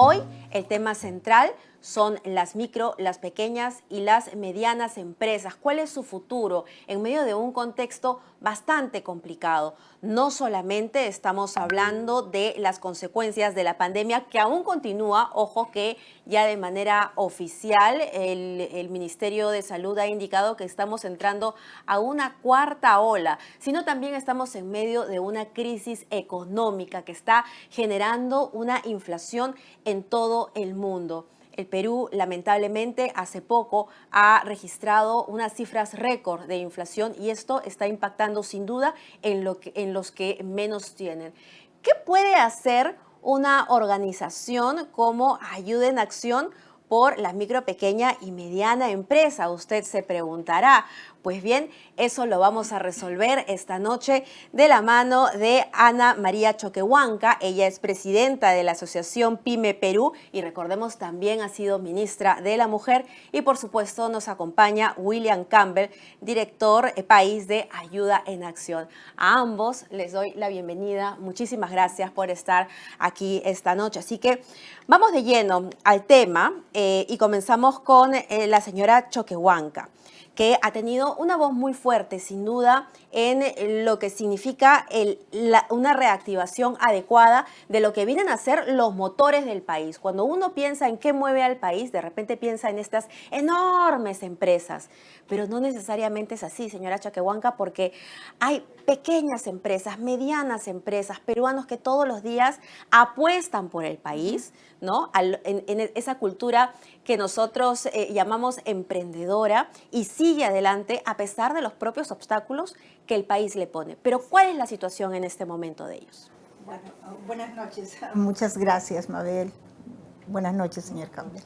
Hoy el tema central son las micro, las pequeñas y las medianas empresas. ¿Cuál es su futuro en medio de un contexto bastante complicado? No solamente estamos hablando de las consecuencias de la pandemia, que aún continúa, ojo que ya de manera oficial el Ministerio de Salud ha indicado que estamos entrando a una cuarta ola, sino también estamos en medio de una crisis económica que está generando una inflación en todo el mundo. El Perú, lamentablemente, hace poco ha registrado unas cifras récord de inflación y esto está impactando sin duda en los que menos tienen. ¿Qué puede hacer una organización como Ayuda en Acción por la micro, pequeña y mediana empresa? Usted se preguntará. Pues bien, eso lo vamos a resolver esta noche de la mano de Ana María Choquehuanca. Ella es presidenta de la Asociación PYME Perú y recordemos también ha sido ministra de la Mujer. Y por supuesto nos acompaña William Campbell, director país de Ayuda en Acción. A ambos les doy la bienvenida. Muchísimas gracias por estar aquí esta noche. Así que vamos de lleno al tema y comenzamos con la señora Choquehuanca, que ha tenido una voz muy fuerte, sin duda, en lo que significa una reactivación adecuada de lo que vienen a ser los motores del país. Cuando uno piensa en qué mueve al país, de repente piensa en estas enormes empresas, pero no necesariamente es así, señora Choquehuanca, porque hay pequeñas empresas, medianas empresas, peruanos que todos los días apuestan por el país, ¿no? En esa cultura que nosotros llamamos emprendedora y sigue adelante a pesar de los propios obstáculos que el país le pone. Pero ¿cuál es la situación en este momento de ellos? Bueno, buenas noches. Muchas gracias, Mabel. Buenas noches, señor Campbell.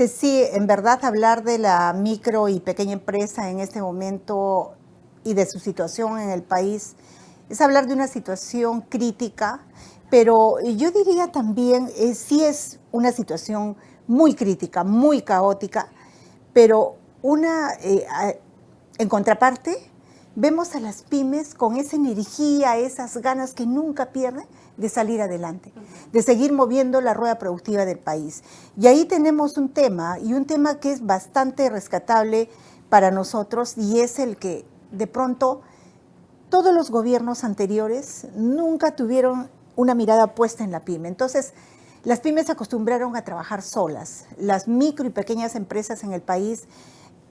Sí, en verdad hablar de la micro y pequeña empresa en este momento y de su situación en el país es hablar de una situación crítica, pero yo diría también, sí es una situación muy crítica, muy caótica, pero en contraparte, vemos a las pymes con esa energía, esas ganas que nunca pierden de salir adelante, de seguir moviendo la rueda productiva del país. Y ahí tenemos un tema, y un tema que es bastante rescatable para nosotros, y es el que de pronto todos los gobiernos anteriores nunca tuvieron una mirada puesta en la pyme. Entonces, las pymes se acostumbraron a trabajar solas. Las micro y pequeñas empresas en el país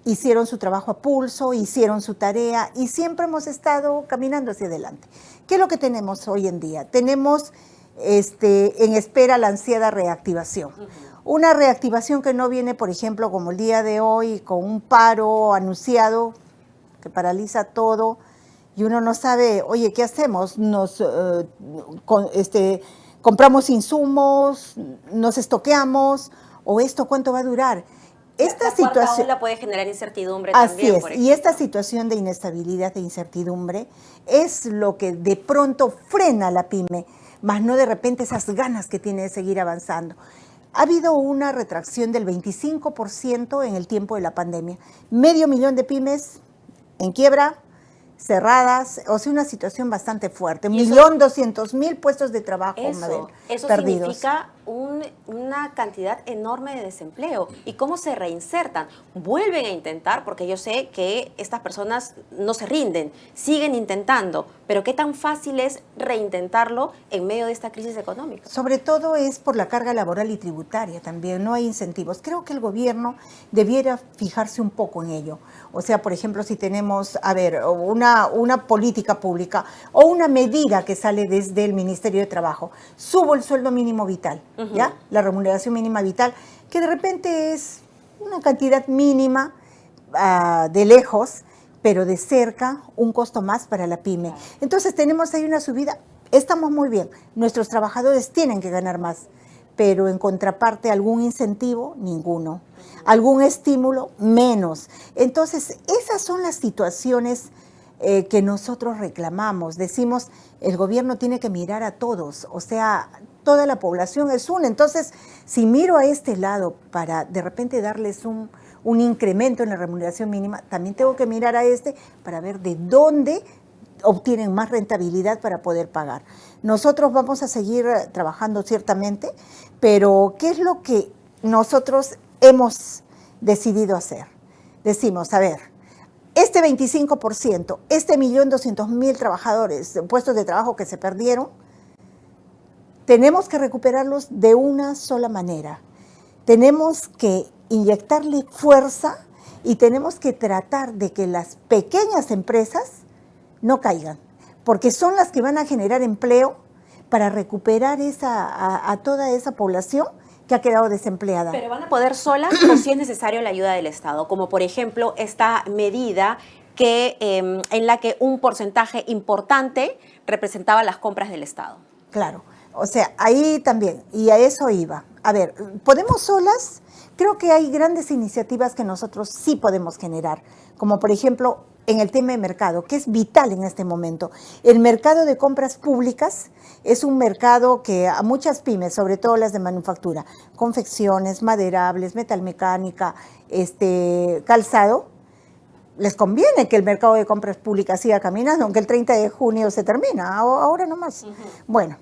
hicieron su trabajo a pulso, hicieron su tarea y siempre hemos estado caminando hacia adelante. ¿Qué es lo que tenemos hoy en día? Tenemos en espera la ansiada reactivación. Una reactivación que no viene, por ejemplo, como el día de hoy, con un paro anunciado que paraliza todo y uno no sabe, oye, ¿qué hacemos? Compramos insumos, nos estoqueamos, o esto cuánto va a durar. Esta situación ola puede generar incertidumbre también. Así es, y esta situación de inestabilidad e incertidumbre es lo que de pronto frena a la pyme, más no de repente esas ganas que tiene de seguir avanzando. Ha habido una retracción del 25% en el tiempo de la pandemia. 500,000 de pymes en quiebra, cerradas, o sea, una situación bastante fuerte. 1.200.000 puestos de trabajo, Mabel, eso perdidos. Significa una cantidad enorme de desempleo. ¿Y cómo se reinsertan? Vuelven a intentar, porque yo sé que estas personas no se rinden, siguen intentando, pero ¿qué tan fácil es reintentarlo en medio de esta crisis económica? Sobre todo es por la carga laboral y tributaria también, no hay incentivos. Creo que el gobierno debiera fijarse un poco en ello. O sea, por ejemplo, si tenemos, una política pública o una medida que sale desde el Ministerio de Trabajo, subo el sueldo mínimo vital, ¿ya? La remuneración mínima vital, que de repente es una cantidad mínima de lejos, pero de cerca un costo más para la pyme. Entonces tenemos ahí una subida, estamos muy bien, nuestros trabajadores tienen que ganar más, pero en contraparte algún incentivo, ninguno. Algún estímulo, menos. Entonces, esas son las situaciones que nosotros reclamamos. Decimos, el gobierno tiene que mirar a todos, o sea, toda la población es una. Entonces, si miro a este lado para de repente darles un incremento en la remuneración mínima, también tengo que mirar a para ver de dónde obtienen más rentabilidad para poder pagar. Nosotros vamos a seguir trabajando ciertamente, pero ¿qué es lo que nosotros hemos decidido hacer? Decimos, a ver, este 25%, este 1.200.000 trabajadores, puestos de trabajo que se perdieron, tenemos que recuperarlos de una sola manera. Tenemos que inyectarle fuerza y tenemos que tratar de que las pequeñas empresas no caigan, porque son las que van a generar empleo para recuperar a toda esa población que ha quedado desempleada. ¿Pero van a poder solas o si es necesario la ayuda del Estado? Como por ejemplo esta medida en la que un porcentaje importante representaba las compras del Estado. Claro, o sea, ahí también, y a eso iba. A ver, ¿podemos solas? Creo que hay grandes iniciativas que nosotros sí podemos generar, como por ejemplo en el tema de mercado, que es vital en este momento. El mercado de compras públicas es un mercado que a muchas pymes, sobre todo las de manufactura, confecciones, maderables, metalmecánica, calzado, les conviene que el mercado de compras públicas siga caminando, aunque el 30 de junio se termina, ahora nomás. Bueno,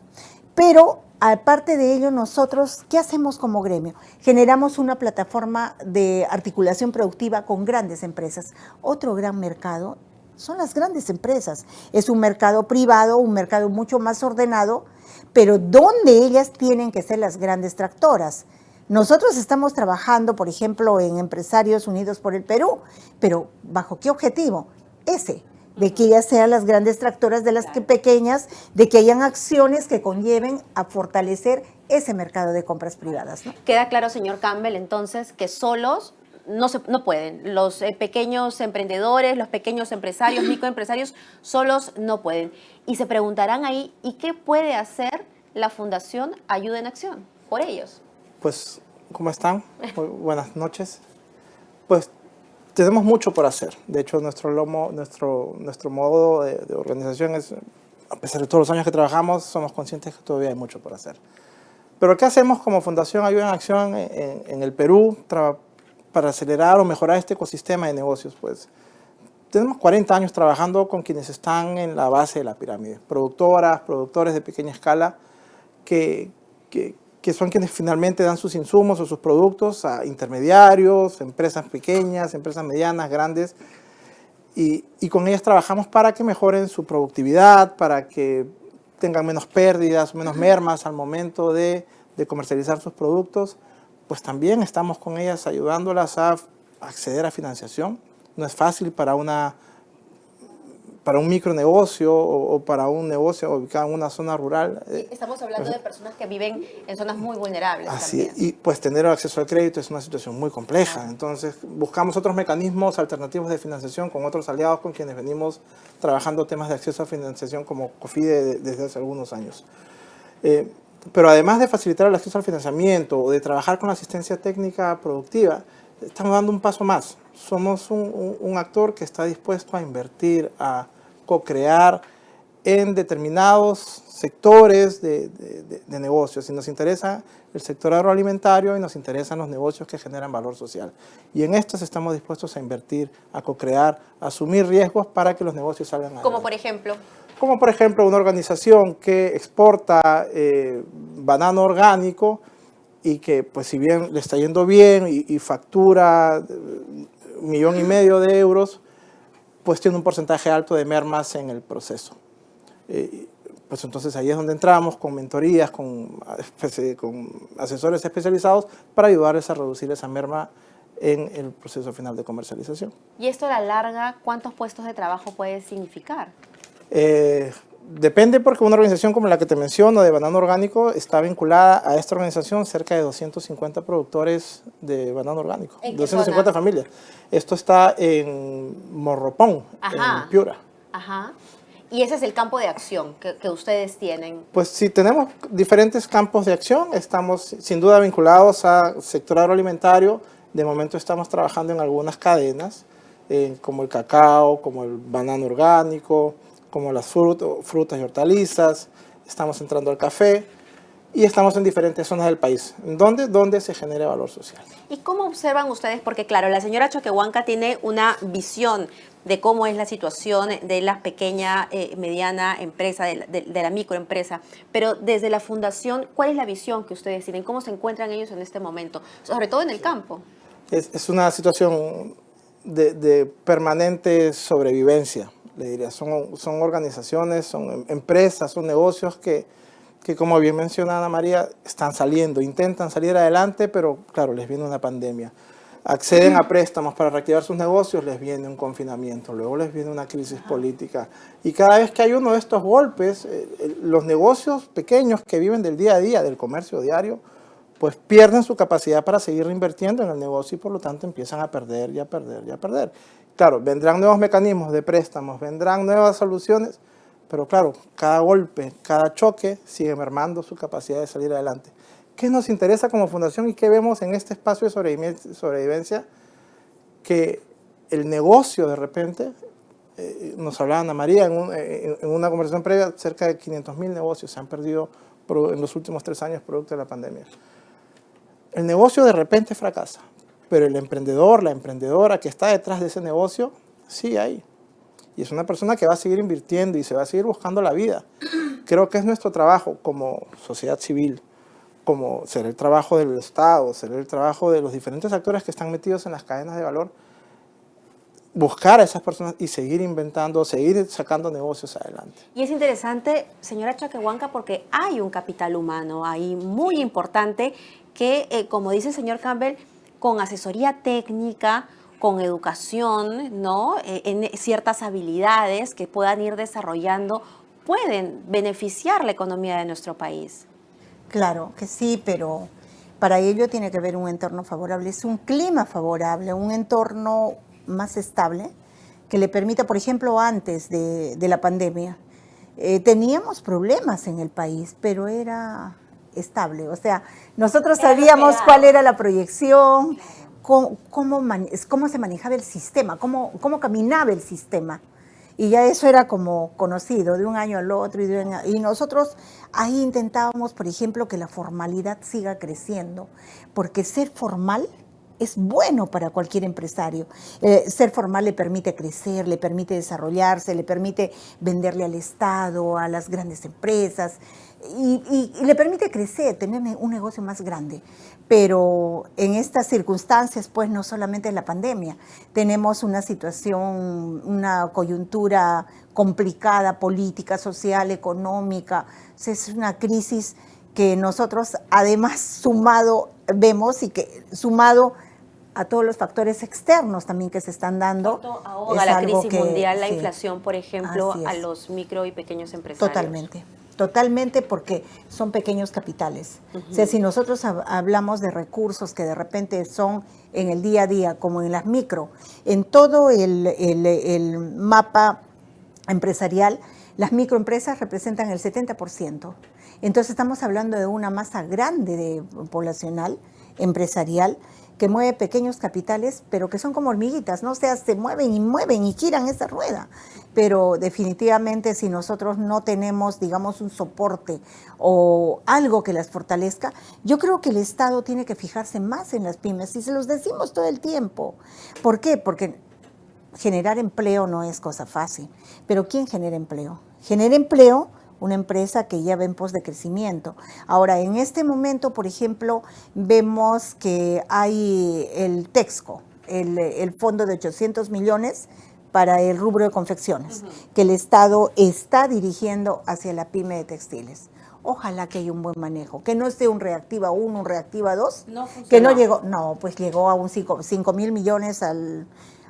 pero aparte de ello, nosotros, ¿qué hacemos como gremio? Generamos una plataforma de articulación productiva con grandes empresas. Otro gran mercado son las grandes empresas. Es un mercado privado, un mercado mucho más ordenado, pero donde ellas tienen que ser las grandes tractoras. Nosotros estamos trabajando, por ejemplo, en Empresarios Unidos por el Perú, pero ¿bajo qué objetivo? Ese, de que ellas sean las grandes tractoras de las que pequeñas, de que hayan acciones que conlleven a fortalecer ese mercado de compras privadas, ¿no? Queda claro, señor Campbell, entonces, que solos no pueden. Los pequeños emprendedores, los pequeños empresarios, microempresarios, solos no pueden. Y se preguntarán ahí, ¿y qué puede hacer la Fundación Ayuda en Acción por ellos? Pues, ¿cómo están? Muy buenas noches. Pues tenemos mucho por hacer. De hecho, nuestro modo de organización es, a pesar de todos los años que trabajamos, somos conscientes que todavía hay mucho por hacer. Pero ¿qué hacemos como Fundación Ayuda en Acción en el Perú para acelerar o mejorar este ecosistema de negocios? Pues tenemos 40 años trabajando con quienes están en la base de la pirámide. Productoras, productores de pequeña escala que son quienes finalmente dan sus insumos o sus productos a intermediarios, empresas pequeñas, empresas medianas, grandes, y con ellas trabajamos para que mejoren su productividad, para que tengan menos pérdidas, menos mermas al momento de comercializar sus productos. Pues también estamos con ellas ayudándolas a acceder a financiación. No es fácil para un micronegocio o para un negocio ubicado en una zona rural. Estamos hablando de personas que viven en zonas muy vulnerables. Así, también. y pues tener acceso al crédito es una situación muy compleja. Entonces buscamos otros mecanismos alternativos de financiación con otros aliados con quienes venimos trabajando temas de acceso a financiación como COFIDE desde hace algunos años. Pero además de facilitar el acceso al financiamiento o de trabajar con la asistencia técnica productiva, estamos dando un paso más. Somos un actor que está dispuesto a invertir, a co-crear en determinados sectores de negocios. Y nos interesa el sector agroalimentario y nos interesan los negocios que generan valor social. Y en estos estamos dispuestos a invertir, a co-crear, a asumir riesgos para que los negocios salgan adelante. Como por ejemplo. Como por ejemplo una organización que exporta banano orgánico y que pues si bien le está yendo bien y factura 1,5 millones de euros, pues tiene un porcentaje alto de mermas en el proceso. Pues entonces ahí es donde entramos con mentorías, con asesores especializados para ayudarles a reducir esa merma en el proceso final de comercialización. ¿Y esto a la larga cuántos puestos de trabajo puede significar? Depende, porque una organización como la que te menciono de banano orgánico está vinculada a esta organización cerca de 250 productores de banano orgánico, 250 familias. Esto está en Morropón, en Piura. Ajá. ¿Y ese es el campo de acción que ustedes tienen? Pues sí, tenemos diferentes campos de acción. Estamos sin duda vinculados al sector agroalimentario. De momento estamos trabajando en algunas cadenas, como el cacao, como el banano orgánico, como las frutas y hortalizas. Estamos entrando al café y estamos en diferentes zonas del país, donde se genere valor social. ¿Y cómo observan ustedes? Porque claro, la señora Choquehuanca tiene una visión de cómo es la situación de la pequeña, mediana empresa, de la microempresa, pero desde la fundación, ¿cuál es la visión que ustedes tienen? ¿Cómo se encuentran ellos en este momento? Sobre todo en el campo. Es una situación de permanente sobrevivencia, le diría. Son organizaciones, son empresas, son negocios que como bien menciona Ana María, están saliendo, intentan salir adelante, pero claro, les viene una pandemia. Acceden a préstamos para reactivar sus negocios, les viene un confinamiento, luego les viene una crisis política. Y cada vez que hay uno de estos golpes, los negocios pequeños que viven del día a día, del comercio diario, pues pierden su capacidad para seguir reinvirtiendo en el negocio y por lo tanto empiezan a perder y a perder y a perder. Claro, vendrán nuevos mecanismos de préstamos, vendrán nuevas soluciones, pero claro, cada golpe, cada choque sigue mermando su capacidad de salir adelante. ¿Qué nos interesa como fundación y qué vemos en este espacio de sobrevivencia? Que el negocio de repente, nos hablaba Ana María en una conversación previa, cerca de 500.000 negocios se han perdido en los últimos 3 años producto de la pandemia. El negocio de repente fracasa, pero el emprendedor, la emprendedora que está detrás de ese negocio, sigue ahí. Y es una persona que va a seguir invirtiendo y se va a seguir buscando la vida. Creo que es nuestro trabajo como sociedad civil, como será el trabajo del Estado, será el trabajo de los diferentes actores que están metidos en las cadenas de valor, buscar a esas personas y seguir inventando, seguir sacando negocios adelante. Y es interesante, señora Chaquehuanca, porque hay un capital humano ahí muy importante que, como dice el señor Campbell, con asesoría técnica, con educación, ¿no? En ciertas habilidades que puedan ir desarrollando, pueden beneficiar la economía de nuestro país. Claro que sí, pero para ello tiene que haber un entorno favorable, es un clima favorable, un entorno más estable que le permita, por ejemplo, antes de la pandemia, teníamos problemas en el país, pero era estable, o sea, nosotros sabíamos cuál era la proyección, cómo se manejaba el sistema, cómo caminaba el sistema. Y ya eso era como conocido de un año al otro. Y nosotros ahí intentábamos, por ejemplo, que la formalidad siga creciendo, porque ser formal es bueno para cualquier empresario. Ser formal le permite crecer, le permite desarrollarse, le permite venderle al Estado, a las grandes empresas, y le permite crecer, tener un negocio más grande. Pero en estas circunstancias, pues no solamente la pandemia, tenemos una situación, una coyuntura complicada, política, social, económica. O sea, es una crisis que nosotros además vemos y que sumado a todos los factores externos también que se están dando. Ahoga la crisis mundial, la inflación, por ejemplo, a los micro y pequeños empresarios. Totalmente, porque son pequeños capitales. O sea, si nosotros hablamos de recursos que de repente son en el día a día, como en las micro, en todo el mapa empresarial, las microempresas representan el 70%. Entonces estamos hablando de una masa grande poblacional, empresarial, que mueve pequeños capitales, pero que son como hormiguitas, ¿no? O sea, se mueven y giran esa rueda. Pero definitivamente si nosotros no tenemos, digamos, un soporte o algo que las fortalezca, yo creo que el Estado tiene que fijarse más en las pymes y se los decimos todo el tiempo. ¿Por qué? Porque generar empleo no es cosa fácil. Pero ¿quién genera empleo? Genera empleo una empresa que ya va en pos de crecimiento. Ahora, en este momento, por ejemplo, vemos que hay el Texco, el fondo de 800 millones para el rubro de confecciones, que el Estado está dirigiendo hacia la pyme de textiles. Ojalá que haya un buen manejo, que no esté un Reactiva 1, un Reactiva 2, que no llegó, pues llegó a un 5.000 millones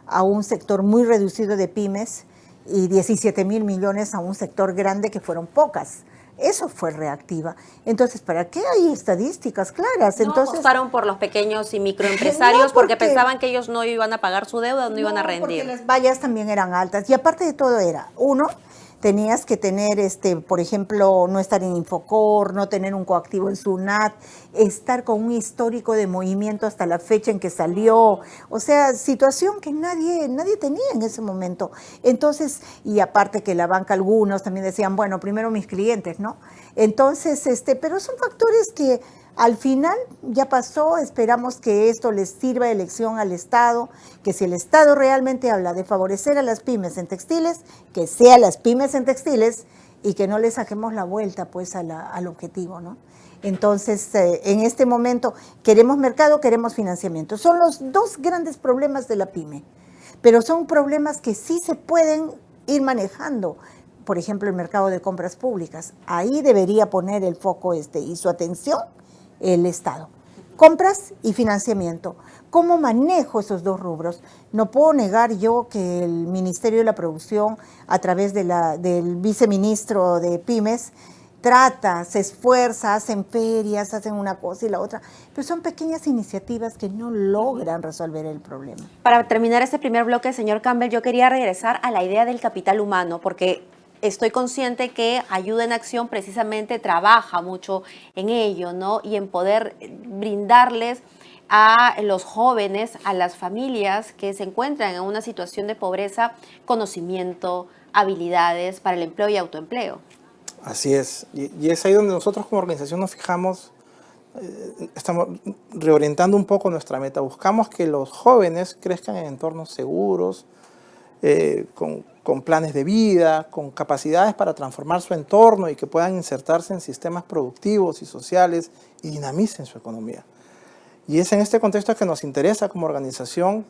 a un sector muy reducido de pymes, y 17.000 millones a un sector grande que fueron pocas. Eso fue Reactiva. Entonces, ¿para qué hay estadísticas claras? Entonces, apostaron por los pequeños y microempresarios porque pensaban que ellos no iban a pagar su deuda, no iban a rendir. Porque las vallas también eran altas. Y aparte de todo era, uno, tenías que tener, por ejemplo, no estar en Infocor, no tener un coactivo en SUNAT, estar con un histórico de movimiento hasta la fecha en que salió. O sea, situación que nadie tenía en ese momento. Entonces, y aparte que la banca, algunos también decían, bueno, primero mis clientes, ¿no? Entonces, pero son factores que Al final ya pasó, esperamos que esto les sirva de lección al Estado, que si el Estado realmente habla de favorecer a las pymes en textiles, que sea las pymes en textiles y que no le saquemos la vuelta pues al objetivo, ¿no? Entonces, en este momento queremos mercado, queremos financiamiento. Son los dos grandes problemas de la pyme, pero son problemas que sí se pueden ir manejando. Por ejemplo, el mercado de compras públicas. Ahí debería poner el foco y su atención el Estado. Compras y financiamiento. ¿Cómo manejo esos dos rubros? No puedo negar yo que el Ministerio de la Producción, a través del viceministro de Pymes, trata, se esfuerza, hacen ferias, hacen una cosa y la otra, pero son pequeñas iniciativas que no logran resolver el problema. Para terminar este primer bloque, señor Campbell, yo quería regresar a la idea del capital humano, porque estoy consciente que Ayuda en Acción precisamente trabaja mucho en ello, ¿no? Y en poder brindarles a los jóvenes, a las familias que se encuentran en una situación de pobreza, conocimiento, habilidades para el empleo y autoempleo. Así es, y es ahí donde nosotros como organización nos fijamos, estamos reorientando un poco nuestra meta. Buscamos que los jóvenes crezcan en entornos seguros, con planes de vida, con capacidades para transformar su entorno y que puedan insertarse en sistemas productivos y sociales y dinamicen su economía. Y es en este contexto que nos interesa como organización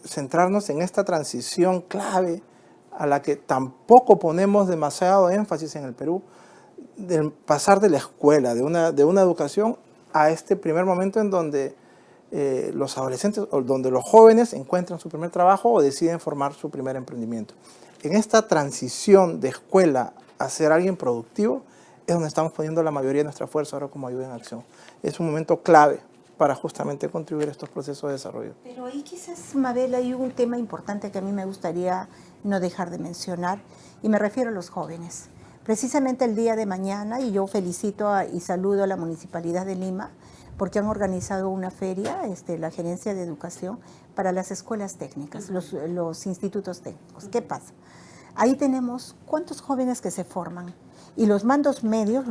centrarnos en esta transición clave a la que tampoco ponemos demasiado énfasis en el Perú, del pasar de la escuela, de una educación, a este primer momento en donde los adolescentes o donde los jóvenes encuentran su primer trabajo o deciden formar su primer emprendimiento. En esta transición de escuela a ser alguien productivo es donde estamos poniendo la mayoría de nuestra fuerza ahora como Ayuda en Acción. Es un momento clave para justamente contribuir a estos procesos de desarrollo. Pero ahí quizás, Mabel, hay un tema importante que a mí me gustaría no dejar de mencionar, y me refiero a los jóvenes. Precisamente el día de mañana, y yo felicito y saludo a la Municipalidad de Lima, porque han organizado una feria, la Gerencia de Educación, para las escuelas técnicas, los institutos técnicos. ¿Qué pasa? Ahí tenemos cuántos jóvenes que se forman. Y los mandos medios,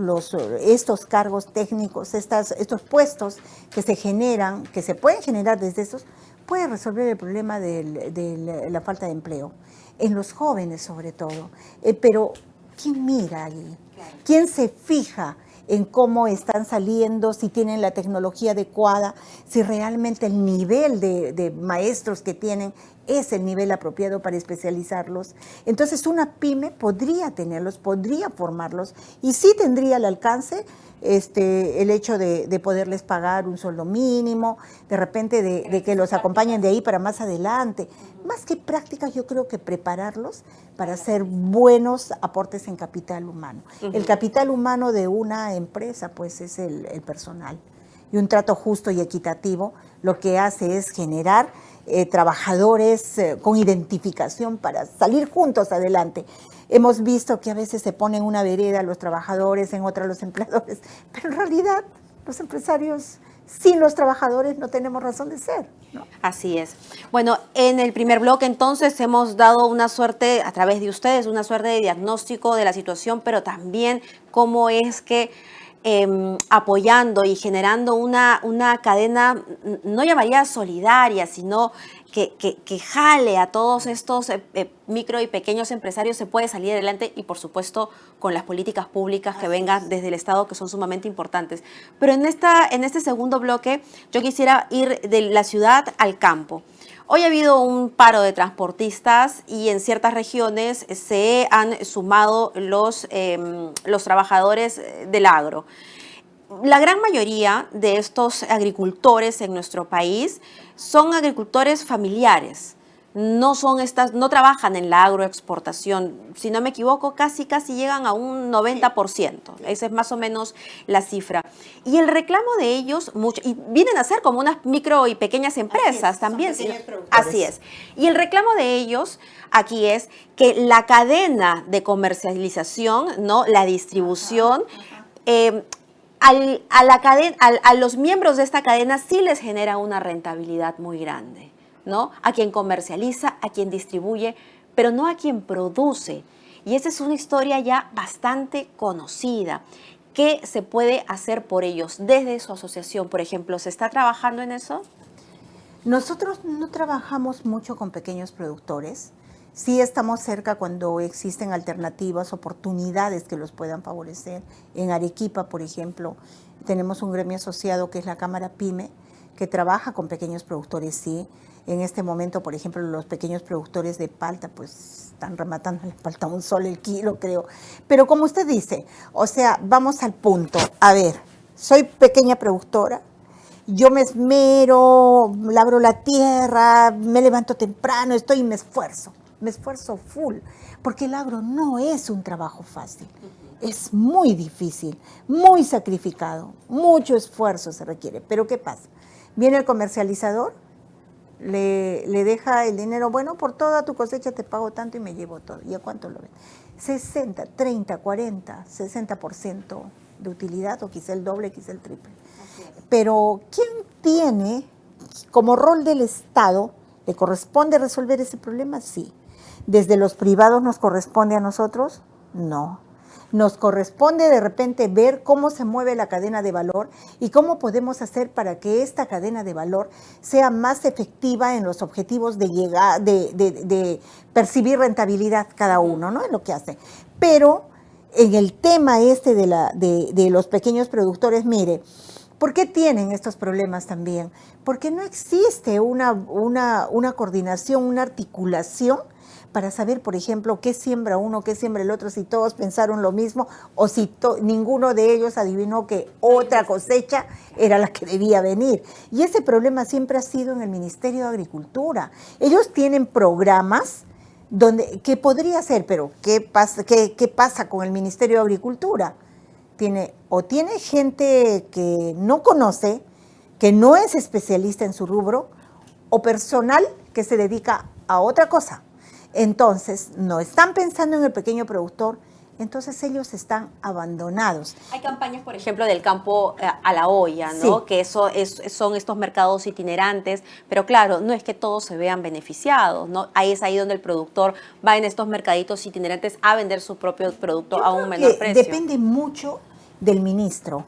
estos cargos técnicos, estos puestos que se generan, que se pueden generar desde estos, pueden resolver el problema de la falta de empleo, en los jóvenes sobre todo. Pero, ¿quién mira allí? ¿Quién se fija en cómo están saliendo, si tienen la tecnología adecuada, si realmente el nivel de maestros que tienen es el nivel apropiado para especializarlos? Entonces una pyme podría tenerlos, podría formarlos y sí tendría al alcance el hecho de poderles pagar un sueldo mínimo, de repente de que los acompañen de ahí para más adelante. Más que prácticas, yo creo que prepararlos para hacer buenos aportes en capital humano. El capital humano de una empresa, pues, es el personal. Y un trato justo y equitativo lo que hace es generar trabajadores con identificación para salir juntos adelante. Hemos visto que a veces se ponen una vereda los trabajadores, en otra los empleadores, pero en realidad los empresarios sin los trabajadores no tenemos razón de ser, ¿no? Así es. Bueno, en el primer bloque entonces hemos dado una suerte, a través de ustedes, una suerte de diagnóstico de la situación, pero también cómo es que apoyando y generando una cadena, no llamaría solidaria, sino que jale a todos estos micro y pequeños empresarios, se puede salir adelante, y por supuesto con las políticas públicas que vengan desde el Estado, que son sumamente importantes. Pero en este segundo bloque yo quisiera ir de la ciudad al campo. Hoy ha habido un paro de transportistas y en ciertas regiones se han sumado los trabajadores del agro. La gran mayoría de estos agricultores en nuestro país son agricultores familiares. No trabajan en la agroexportación. Si no me equivoco, casi llegan a un 90%. Esa es más o menos la cifra. Y el reclamo de ellos, y vienen a ser como unas micro y pequeñas empresas también. Así es. Y el reclamo de ellos aquí es que la cadena de comercialización, ¿no?, la distribución, a los miembros de esta cadena sí les genera una rentabilidad muy grande, ¿no? A quien comercializa, a quien distribuye, pero no a quien produce. Y esa es una historia ya bastante conocida. ¿qué se puede hacer por ellos? Desde su asociación, por ejemplo, ¿se está trabajando en eso? Nosotros no trabajamos mucho con pequeños productores. Sí estamos cerca cuando existen alternativas, oportunidades que los puedan favorecer. En Arequipa, por ejemplo, tenemos un gremio asociado que es la Cámara PYME, que trabaja con pequeños productores, sí. En este momento, por ejemplo, los pequeños productores de palta, pues están rematando la palta a $1 el kilo, creo. Pero como usted dice, o sea, vamos al punto. A ver, soy pequeña productora, yo me esmero, labro la tierra, me levanto temprano, estoy y me esfuerzo full, porque el agro no es un trabajo fácil, es muy difícil, muy sacrificado, mucho esfuerzo se requiere. Pero ¿qué pasa? Viene el comercializador, le deja el dinero, bueno, por toda tu cosecha te pago tanto y me llevo todo. ¿Y a cuánto lo ven? 60, 30, 40, 60% de utilidad, o quizá el doble, quizá el triple. Pero ¿quién tiene como rol del Estado? ¿Le corresponde resolver ese problema? Sí. ¿Desde los privados nos corresponde a nosotros? No. Nos corresponde de repente ver cómo se mueve la cadena de valor y cómo podemos hacer para que esta cadena de valor sea más efectiva en los objetivos de llegar, de percibir rentabilidad cada uno, ¿no? Es lo que hace. Pero en el tema este de los pequeños productores, mire, ¿por qué tienen estos problemas también? Porque no existe una coordinación, una articulación para saber, por ejemplo, qué siembra uno, qué siembra el otro, si todos pensaron lo mismo o si ninguno de ellos adivinó que otra cosecha era la que debía venir. Y ese problema siempre ha sido en el Ministerio de Agricultura. Ellos tienen programas que podría ser, pero ¿qué pasa con el Ministerio de Agricultura? Tiene gente que no conoce, que no es especialista en su rubro, o personal que se dedica a otra cosa. Entonces, no están pensando en el pequeño productor, entonces ellos están abandonados. Hay campañas, por ejemplo, del campo a la olla, ¿no? Sí. Que son estos mercados itinerantes, pero claro, no es que todos se vean beneficiados, ¿no? Ahí es ahí donde el productor va en estos mercaditos itinerantes a vender su propio producto a un menor precio. Depende mucho del ministro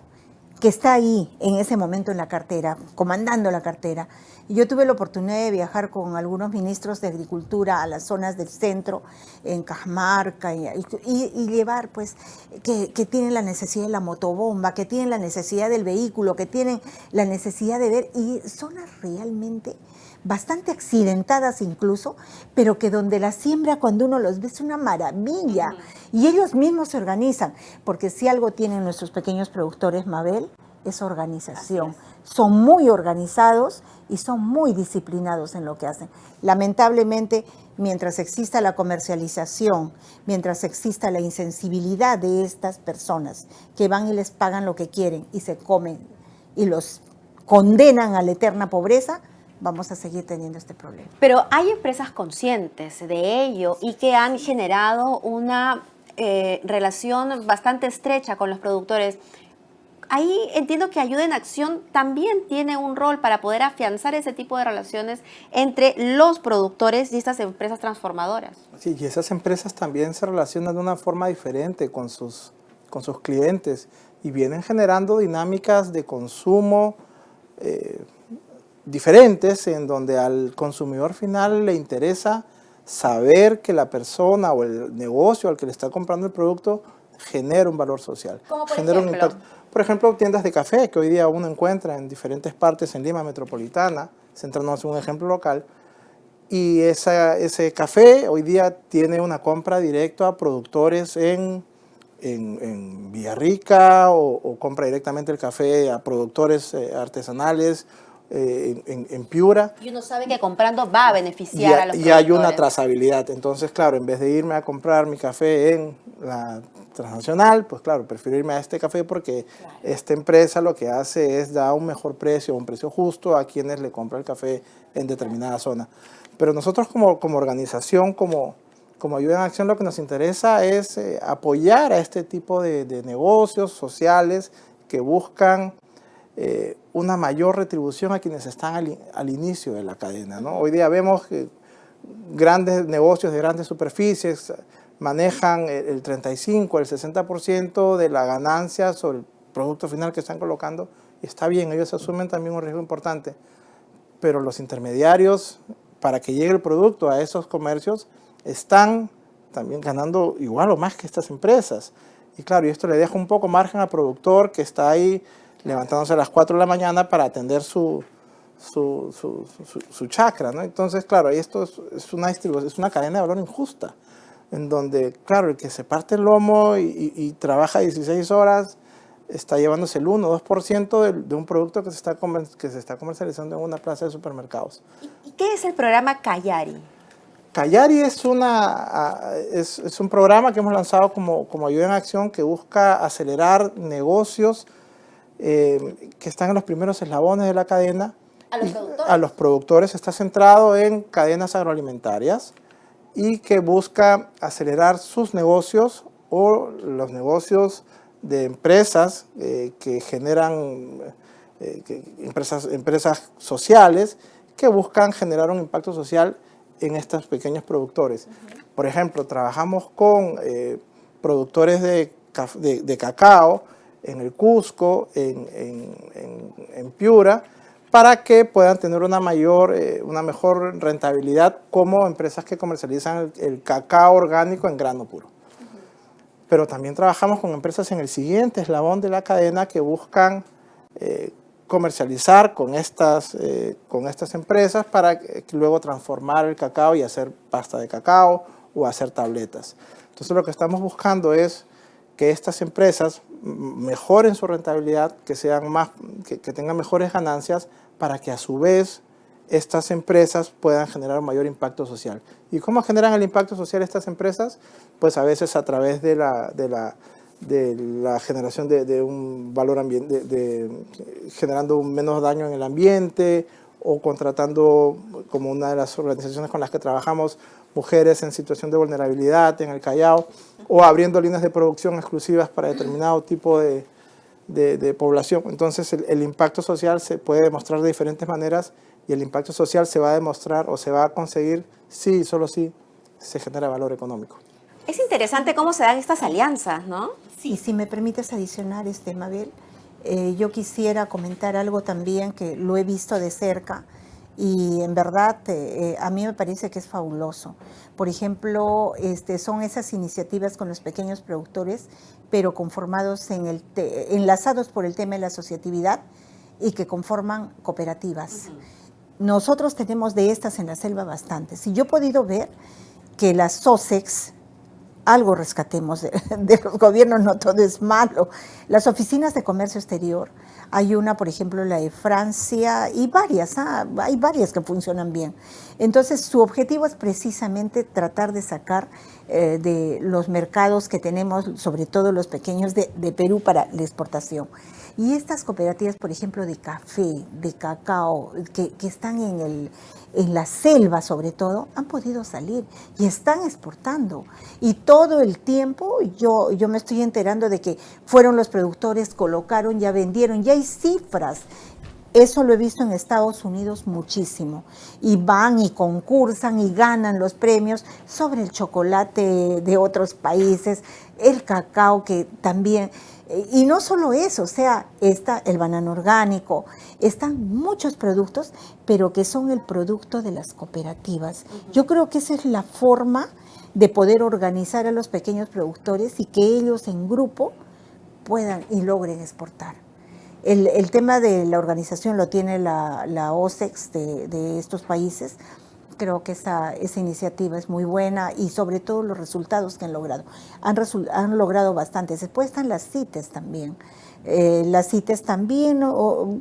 que está ahí en ese momento en la cartera, comandando la cartera. Y yo tuve la oportunidad de viajar con algunos ministros de Agricultura a las zonas del centro, en Cajamarca, y llevar, pues, que tienen la necesidad de la motobomba, que tienen la necesidad del vehículo, que tienen la necesidad de ver, y zonas realmente bastante accidentadas incluso, pero que donde la siembra, cuando uno los ve, es una maravilla. Y ellos mismos se organizan, porque si algo tienen nuestros pequeños productores, Mabel, es organización. Son muy organizados y son muy disciplinados en lo que hacen. Lamentablemente, mientras exista la comercialización, mientras exista la insensibilidad de estas personas que van y les pagan lo que quieren y se comen y los condenan a la eterna pobreza, vamos a seguir teniendo este problema. Pero hay empresas conscientes de ello y que han generado una relación bastante estrecha con los productores. Ahí entiendo que Ayuda en Acción también tiene un rol para poder afianzar ese tipo de relaciones entre los productores y estas empresas transformadoras. Sí, y esas empresas también se relacionan de una forma diferente con sus clientes y vienen generando dinámicas de consumo diferentes, en donde al consumidor final le interesa saber que la persona o el negocio al que le está comprando el producto genera un valor social. ¿Cómo por genera ejemplo? Un impacto. Por ejemplo, tiendas de café que hoy día uno encuentra en diferentes partes en Lima metropolitana, centrándonos en un ejemplo local, y ese café hoy día tiene una compra directa a productores en Villarrica o compra directamente el café a productores artesanales en Piura. Y uno sabe que comprando va a beneficiar a los productores. Y hay una trazabilidad. Entonces, claro, en vez de irme a comprar mi café en la transnacional, pues claro, prefiero irme a este café porque esta empresa lo que hace es dar un mejor precio, un precio justo a quienes le compran el café en determinada zona. Pero nosotros como organización, como Ayuda en Acción, lo que nos interesa es apoyar a este tipo de negocios sociales que buscan una mayor retribución a quienes están al inicio de la cadena, ¿no? Hoy día vemos que grandes negocios de grandes superficies manejan el 35, el 60% de la ganancia sobre el producto final que están colocando, y está bien, ellos asumen también un riesgo importante, pero los intermediarios, para que llegue el producto a esos comercios, están también ganando igual o más que estas empresas. Y claro, y esto le deja un poco margen al productor que está ahí levantándose a las 4 de la mañana para atender su chacra, ¿no? Entonces, claro, esto es una distribución, es una cadena de valor injusta, en donde, claro, el que se parte el lomo y trabaja 16 horas está llevándose el 1 o 2% de un producto que se está comercializando en una plaza de supermercados. ¿Y qué es el programa Callari? Callari es un programa que hemos lanzado como ayuda en acción que busca acelerar negocios que están en los primeros eslabones de la cadena. ¿A los productores? A los productores. Está centrado en cadenas agroalimentarias y que busca acelerar sus negocios o los negocios de empresas que generan empresas sociales que buscan generar un impacto social en estos pequeños productores. Por ejemplo, trabajamos con productores de cacao en el Cusco, en Piura, para que puedan tener una mejor rentabilidad como empresas que comercializan el cacao orgánico en grano puro. Pero también trabajamos con empresas en el siguiente eslabón de la cadena que buscan comercializar con estas empresas para luego transformar el cacao y hacer pasta de cacao o hacer tabletas. Entonces lo que estamos buscando es que estas empresas mejoren su rentabilidad, que tengan mejores ganancias para que a su vez estas empresas puedan generar un mayor impacto social. ¿Y cómo generan el impacto social estas empresas? Pues a veces a través de la generación de un valor ambiente, generando menos daño en el ambiente, o contratando, como una de las organizaciones con las que trabajamos, mujeres en situación de vulnerabilidad en el Callao, o abriendo líneas de producción exclusivas para determinado tipo de población. Entonces el impacto social se puede demostrar de diferentes maneras, y el impacto social se va a demostrar o se va a conseguir si, solo si, se genera valor económico. Es interesante cómo se dan estas alianzas, ¿no? Sí, si me permites adicionar, Mabel, yo quisiera comentar algo también que lo he visto de cerca y en verdad a mí me parece que es fabuloso. Por ejemplo, son esas iniciativas con los pequeños productores, pero conformados enlazados por el tema de la asociatividad y que conforman cooperativas. Nosotros tenemos de estas en la selva bastantes. Y yo he podido ver que las SOSEX, algo rescatemos de los gobiernos, no todo es malo. Las oficinas de comercio exterior, hay una, por ejemplo, la de Francia, y varias, hay varias que funcionan bien. Entonces, su objetivo es precisamente tratar de sacar de los mercados que tenemos, sobre todo los pequeños de Perú, para la exportación. Y estas cooperativas, por ejemplo, de café, de cacao, que están en la selva sobre todo, han podido salir y están exportando. Y todo el tiempo yo me estoy enterando de que fueron los productores, colocaron, ya vendieron, ya hay cifras. Eso lo he visto en Estados Unidos muchísimo. Y van y concursan y ganan los premios sobre el chocolate de otros países, el cacao que también... Y no solo eso, o sea, está el banano orgánico, están muchos productos, pero que son el producto de las cooperativas. Yo creo que esa es la forma de poder organizar a los pequeños productores y que ellos en grupo puedan y logren exportar. El tema de la organización lo tiene la OSEX de estos países. Creo que esa iniciativa es muy buena y sobre todo los resultados que han logrado. Han logrado bastantes. Después están las CITES también. Las CITES también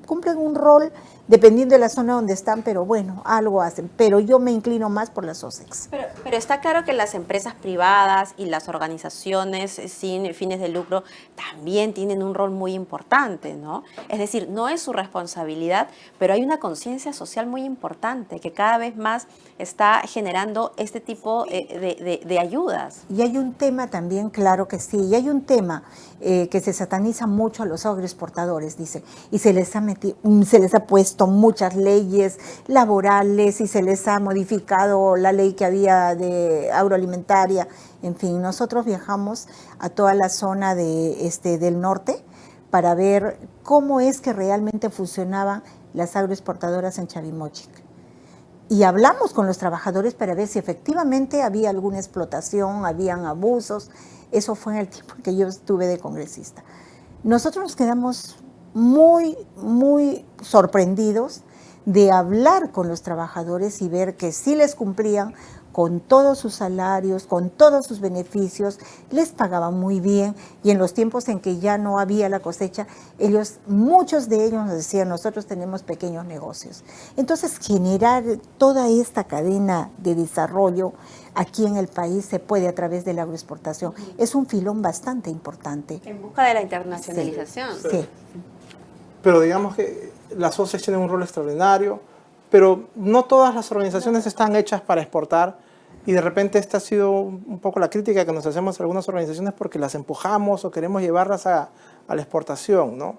cumplen un rol dependiendo de la zona donde están, pero bueno, algo hacen. Pero yo me inclino más por las OSEX. Pero está claro que las empresas privadas y las organizaciones sin fines de lucro también tienen un rol muy importante, ¿no? Es decir, no es su responsabilidad, pero hay una conciencia social muy importante que cada vez más está generando este tipo de ayudas. Y hay un tema también, claro que sí, y hay un tema que se sataniza mucho a los agroexportadores, dicen, y se les ha puesto muchas leyes laborales y se les ha modificado la ley que había de agroalimentaria. En fin, nosotros viajamos a toda la zona del norte para ver cómo es que realmente funcionaban las agroexportadoras en Chavimochic. Y hablamos con los trabajadores para ver si efectivamente había alguna explotación, habían abusos. Eso fue en el tiempo que yo estuve de congresista. Nosotros nos quedamos muy, muy sorprendidos de hablar con los trabajadores y ver que sí les cumplían con todos sus salarios, con todos sus beneficios, les pagaban muy bien, y en los tiempos en que ya no había la cosecha, muchos de ellos nos decían, nosotros tenemos pequeños negocios. Entonces, generar toda esta cadena de desarrollo aquí en el país se puede a través de la agroexportación. Es un filón bastante importante. En busca de la internacionalización. Sí. Pero digamos que las OCEs tienen un rol extraordinario, pero no todas las organizaciones están hechas para exportar, y de repente esta ha sido un poco la crítica que nos hacemos a algunas organizaciones porque las empujamos o queremos llevarlas a la exportación, ¿no?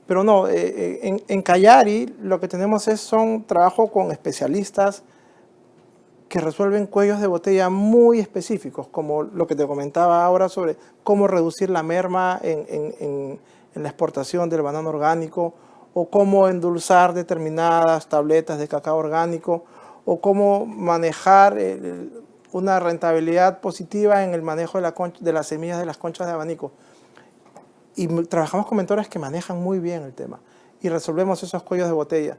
Pero no, en Callari lo que tenemos son trabajo con especialistas que resuelven cuellos de botella muy específicos, como lo que te comentaba ahora sobre cómo reducir la merma en la exportación del banano orgánico, o cómo endulzar determinadas tabletas de cacao orgánico, o cómo manejar una rentabilidad positiva en el manejo de las semillas de las conchas de abanico. Y trabajamos con mentores que manejan muy bien el tema y resolvemos esos cuellos de botella,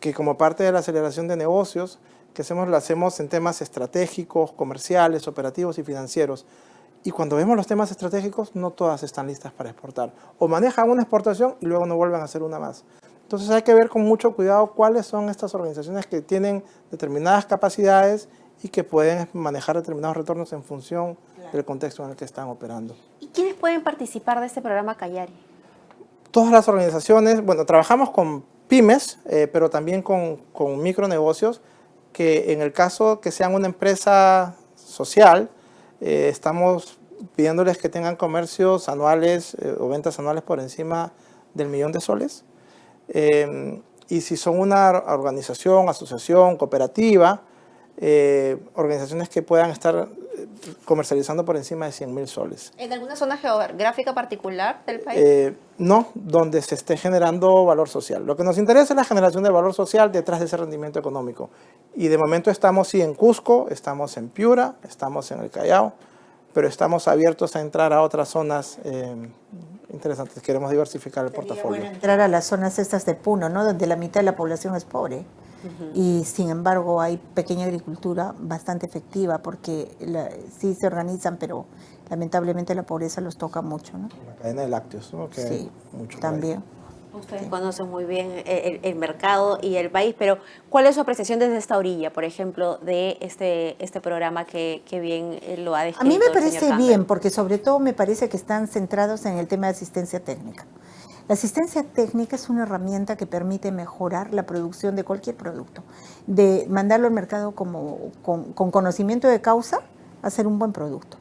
que como parte de la aceleración de negocios que lo hacemos en temas estratégicos, comerciales, operativos y financieros. Y cuando vemos los temas estratégicos, no todas están listas para exportar. O manejan una exportación y luego no vuelven a hacer una más. Entonces hay que ver con mucho cuidado cuáles son estas organizaciones que tienen determinadas capacidades y que pueden manejar determinados retornos en función del contexto en el que están operando. ¿Y quiénes pueden participar de este programa Callari? Todas las organizaciones, bueno, trabajamos con pymes, pero también con micronegocios, que en el caso que sean una empresa social, estamos pidiéndoles que tengan comercios anuales o ventas anuales por encima del 1.000.000 de soles. Y si son una organización, asociación, cooperativa, organizaciones que puedan estar comercializando por encima de 100.000 soles. ¿En alguna zona geográfica particular del país? No, donde se esté generando valor social. Lo que nos interesa es la generación de valor social detrás de ese rendimiento económico. Y de momento estamos en Cusco, estamos en Piura, estamos en el Callao, pero estamos abiertos a entrar a otras zonas interesantes. Queremos diversificar el portafolio. Bueno, entrar a las zonas estas de Puno, ¿no? Donde la mitad de la población es pobre. Y sin embargo hay pequeña agricultura bastante efectiva, porque sí se organizan, pero lamentablemente la pobreza los toca mucho, ¿no? La cadena de lácteos, ¿no? Que sí, mucho también. Ustedes conocen muy bien el mercado y el país, pero ¿cuál es su apreciación desde esta orilla, por ejemplo, de este programa que bien lo ha descrito? A mí me el parece señor bien, Campbell? porque sobre todo me parece que están centrados en el tema de asistencia técnica. La asistencia técnica es una herramienta que permite mejorar la producción de cualquier producto, de mandarlo al mercado con conocimiento de causa, hacer un buen producto.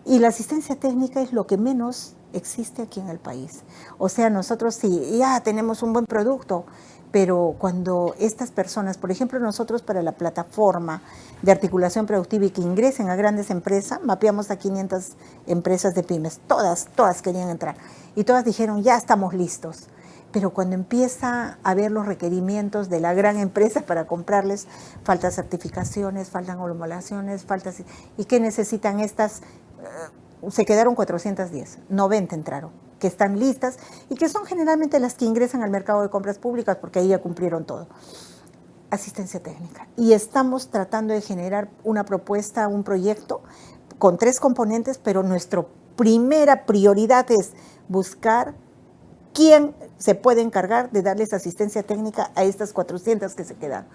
Y la asistencia técnica es lo que menos existe aquí en el país. O sea, nosotros sí, ya tenemos un buen producto, pero cuando estas personas, por ejemplo, nosotros para la plataforma de articulación productiva y que ingresen a grandes empresas, mapeamos a 500 empresas de pymes, todas querían entrar, y todas dijeron, ya estamos listos. Pero cuando empieza a ver los requerimientos de la gran empresa para comprarles, faltan certificaciones, faltan homologaciones, ¿y qué necesitan estas? Se quedaron 410, 90 entraron, que están listas y que son generalmente las que ingresan al mercado de compras públicas, porque ahí ya cumplieron todo. Asistencia técnica. Y estamos tratando de generar una propuesta, un proyecto con 3 componentes, pero nuestra primera prioridad es buscar quién se puede encargar de darles asistencia técnica a estas 400 que se quedan.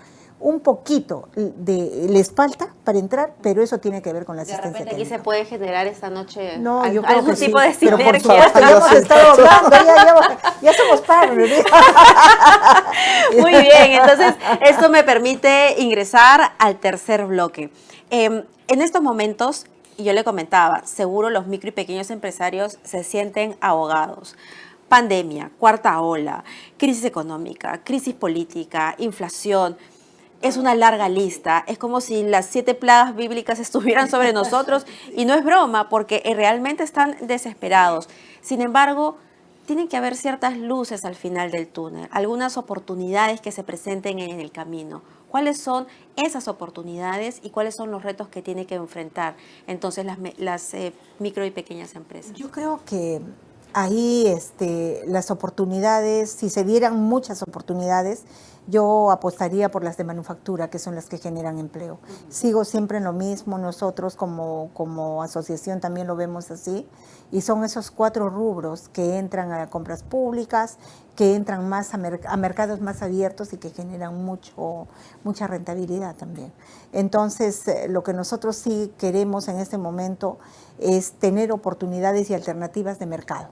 Un poquito les falta para entrar, pero eso tiene que ver con la asistencia técnica. Aquí se puede generar esta noche yo creo algún que tipo sí, de pero por sinergia. supuesto, ya hemos estado hablando, ya somos padres. Muy bien, entonces esto me permite ingresar al tercer bloque. En estos momentos, y yo le comentaba, seguro los micro y pequeños empresarios se sienten ahogados. Pandemia, cuarta ola, crisis económica, crisis política, inflación. Es una larga lista, es como si las 7 plagas bíblicas estuvieran sobre nosotros y no es broma porque realmente están desesperados. Sin embargo, tienen que haber ciertas luces al final del túnel, algunas oportunidades que se presenten en el camino. ¿Cuáles son esas oportunidades y cuáles son los retos que tiene que enfrentar entonces las micro y pequeñas empresas? Yo creo que ahí las oportunidades, si se dieran muchas oportunidades, yo apostaría por las de manufactura, que son las que generan empleo. Sigo siempre en lo mismo, nosotros como asociación también lo vemos así, y son esos 4 rubros que entran a compras públicas, que entran más a mercados más abiertos y que generan mucha rentabilidad también. Entonces, lo que nosotros sí queremos en este momento es tener oportunidades y alternativas de mercado.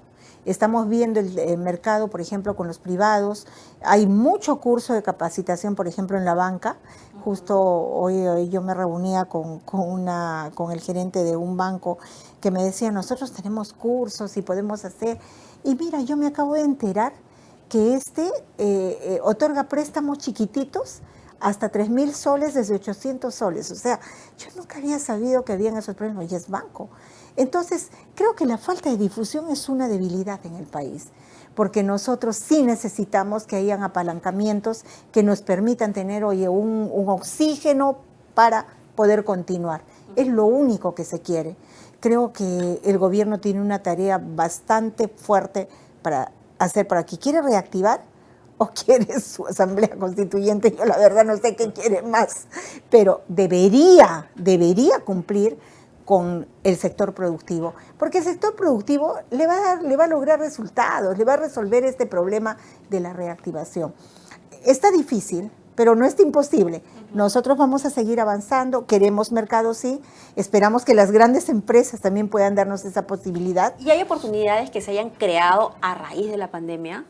Estamos viendo el mercado, por ejemplo, con los privados. Hay mucho curso de capacitación, por ejemplo, en la banca. Justo hoy yo me reunía con el gerente de un banco que me decía, nosotros tenemos cursos y podemos hacer. Y mira, yo me acabo de enterar que otorga préstamos chiquititos hasta 3.000 soles desde 800 soles. O sea, yo nunca había sabido que habían esos préstamos y es banco. Entonces, creo que la falta de difusión es una debilidad en el país, porque nosotros sí necesitamos que hayan apalancamientos que nos permitan tener, un oxígeno para poder continuar. Es lo único que se quiere. Creo que el gobierno tiene una tarea bastante fuerte para hacer por aquí. ¿Quiere reactivar o quiere su asamblea constituyente? Yo la verdad no sé qué quiere más, pero debería cumplir con el sector productivo, porque el sector productivo le va a lograr resultados, le va a resolver este problema de la reactivación. Está difícil, pero no es imposible. Nosotros vamos a seguir avanzando, queremos mercado, sí, esperamos que las grandes empresas también puedan darnos esa posibilidad. ¿Y hay oportunidades que se hayan creado a raíz de la pandemia?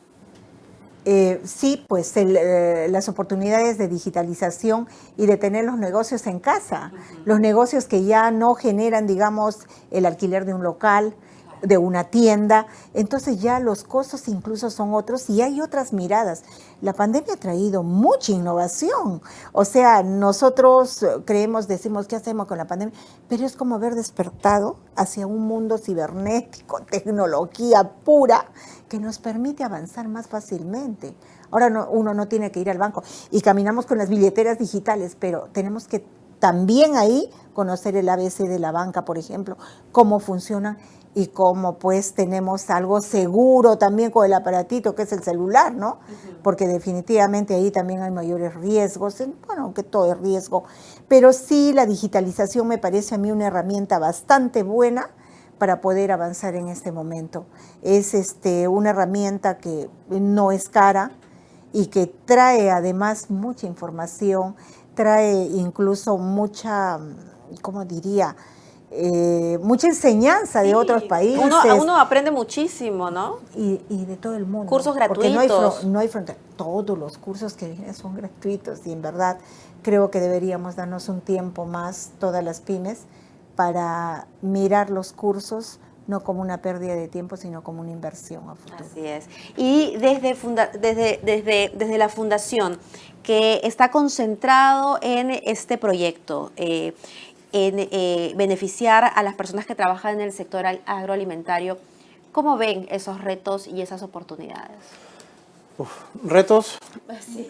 Sí, pues las oportunidades de digitalización y de tener los negocios en casa, los negocios que ya no generan, digamos, el alquiler de un local, de una tienda, entonces ya los costos incluso son otros y hay otras miradas. La pandemia ha traído mucha innovación, o sea, nosotros decimos, ¿qué hacemos con la pandemia? Pero es como haber despertado hacia un mundo cibernético, tecnología pura, que nos permite avanzar más fácilmente. Ahora uno no tiene que ir al banco y caminamos con las billeteras digitales, pero tenemos que también ahí conocer el ABC de la banca, por ejemplo, cómo funciona y cómo pues tenemos algo seguro también con el aparatito que es el celular, ¿no? Porque definitivamente ahí también hay mayores riesgos, bueno, aunque todo es riesgo, pero sí la digitalización me parece a mí una herramienta bastante buena para poder avanzar en este momento. Es una herramienta que no es cara y que trae además mucha información, trae incluso mucha, ¿cómo diría?, mucha enseñanza de otros países. Uno aprende muchísimo, ¿no? Y de todo el mundo. Cursos gratuitos. Porque no hay frontera. Todos los cursos que vienen son gratuitos y en verdad creo que deberíamos darnos un tiempo más, todas las pymes, para mirar los cursos no como una pérdida de tiempo, sino como una inversión a futuro. Así es. Y desde la fundación, que está concentrado en este proyecto, en beneficiar a las personas que trabajan en el sector agroalimentario, ¿cómo ven esos retos y esas oportunidades? Retos. Sí.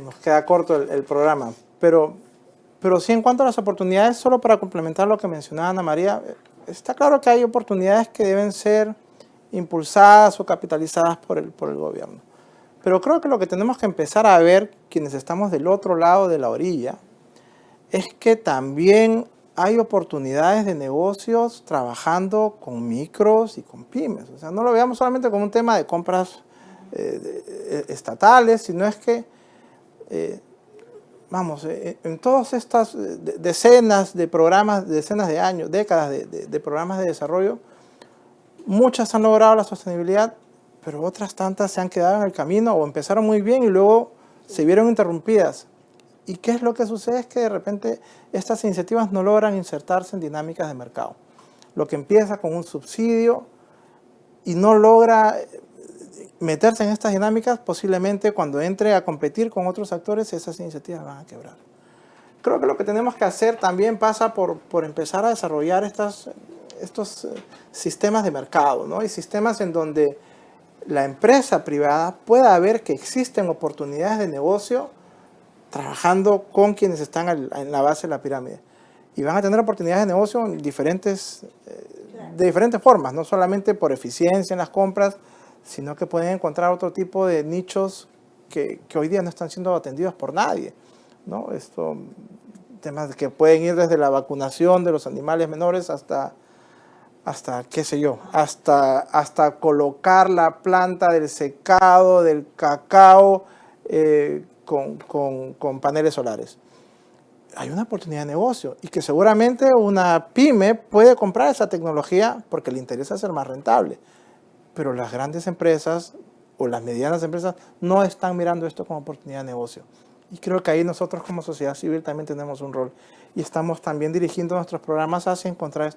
Nos queda corto el programa, pero sí, en cuanto a las oportunidades, solo para complementar lo que mencionaba Ana María, está claro que hay oportunidades que deben ser impulsadas o capitalizadas por el gobierno. Pero creo que lo que tenemos que empezar a ver, quienes estamos del otro lado de la orilla, es que también hay oportunidades de negocios trabajando con micros y con pymes. O sea, no lo veamos solamente como un tema de compras estatales, sino es que en todas estas decenas de programas, decenas de años, décadas de programas de desarrollo, muchas han logrado la sostenibilidad, pero otras tantas se han quedado en el camino o empezaron muy bien y luego se vieron interrumpidas. ¿Y qué es lo que sucede? Es que de repente estas iniciativas no logran insertarse en dinámicas de mercado. Lo que empieza con un subsidio y no logra meterse en estas dinámicas, posiblemente cuando entre a competir con otros actores, esas iniciativas van a quebrar. Creo que lo que tenemos que hacer también pasa por empezar a desarrollar estos sistemas de mercado, ¿no? Y sistemas en donde la empresa privada pueda ver que existen oportunidades de negocio trabajando con quienes están en la base de la pirámide. Y van a tener oportunidades de negocio en de diferentes formas, no solamente por eficiencia en las compras, sino que pueden encontrar otro tipo de nichos que hoy día no están siendo atendidos por nadie, ¿no? Temas que pueden ir desde la vacunación de los animales menores hasta qué sé yo, hasta colocar la planta del secado, del cacao con paneles solares. Hay una oportunidad de negocio y que seguramente una pyme puede comprar esa tecnología porque le interesa ser más rentable. Pero las grandes empresas o las medianas empresas no están mirando esto como oportunidad de negocio. Y creo que ahí nosotros como sociedad civil también tenemos un rol. Y estamos también dirigiendo nuestros programas hacia encontrar